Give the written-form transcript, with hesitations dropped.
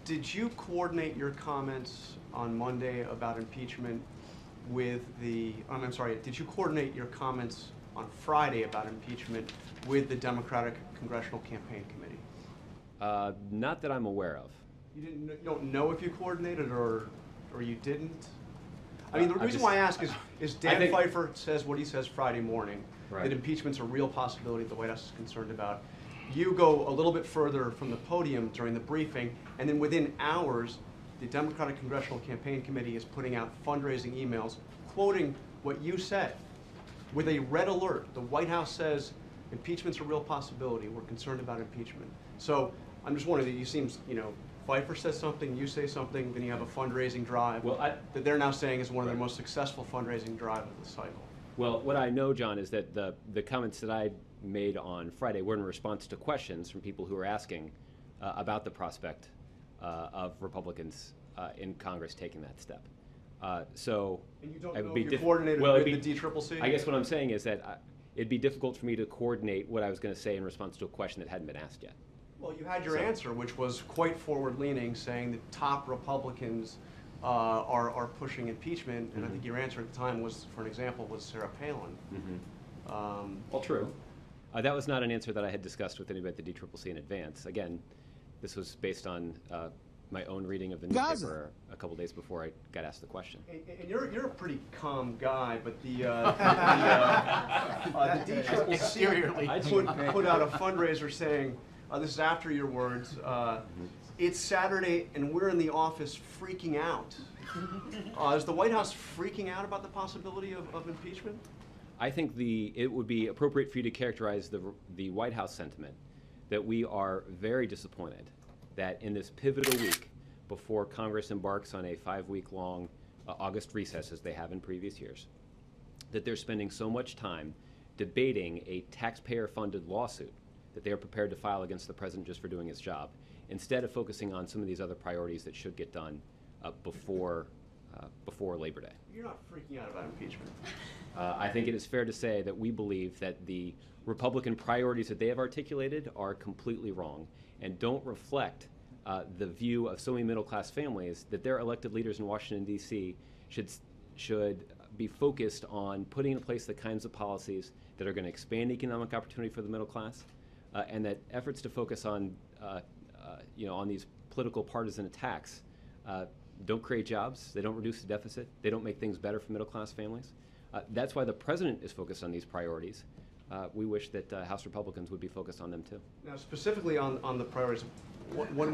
Did you coordinate your comments on Monday about impeachment with the, I'm sorry, did you coordinate your comments on Friday about impeachment with the Democratic Congressional Campaign Committee? Not that I'm aware of. You don't know if you coordinated or you didn't? I mean, the reason why I ask is Dan Pfeiffer says what he says Friday morning, right, that impeachment's a real possibility the White House is concerned about. You go a little bit further from the podium during the briefing, and then within hours, the Democratic Congressional Campaign Committee is putting out fundraising emails quoting what you said with a red alert. The White House says impeachment's a real possibility. We're concerned about impeachment. So I'm just wondering, that you seem, Pfeiffer says something, you say something, then you have a fundraising drive that they're now saying is one of their most successful fundraising drive of the cycle. Well, what I know, John, is that the comments that I made on Friday were in response to questions from people who were asking about the prospect of Republicans in Congress taking that step. So and you don't know if you coordinated with the DCCC? I guess what I'm saying is that it'd be difficult for me to coordinate what I was going to say in response to a question that hadn't been asked yet. Well, you had your answer, which was quite forward-leaning, saying that top Republicans are pushing impeachment, and I think your answer at the time was, for an example, was Sarah Palin. Well, true. That was not an answer that I had discussed with anybody at the DCCC in advance. Again, this was based on my own reading of the newspaper a couple days before I got asked the question. And you're a pretty calm guy, but the DCCC put out a fundraiser saying, this is after your words, it's Saturday and we're in the office freaking out. Is the White House freaking out about the possibility of impeachment? I think it would be appropriate for you to characterize the White House sentiment that we are very disappointed that in this pivotal week before Congress embarks on a 5-week-long August recess, as they have in previous years, that they're spending so much time debating a taxpayer-funded lawsuit that they are prepared to file against the president just for doing his job, instead of focusing on some of these other priorities that should get done before Labor Day. You're not freaking out about impeachment. I think it is fair to say that we believe that the Republican priorities that they have articulated are completely wrong and don't reflect the view of so many middle-class families that their elected leaders in Washington, D.C. should be focused on putting in place the kinds of policies that are going to expand economic opportunity for the middle class, and that efforts to focus on these political partisan attacks don't create jobs, they don't reduce the deficit, they don't make things better for middle-class families. That's why the president is focused on these priorities. We wish that House Republicans would be focused on them too. Now, specifically on the priorities, one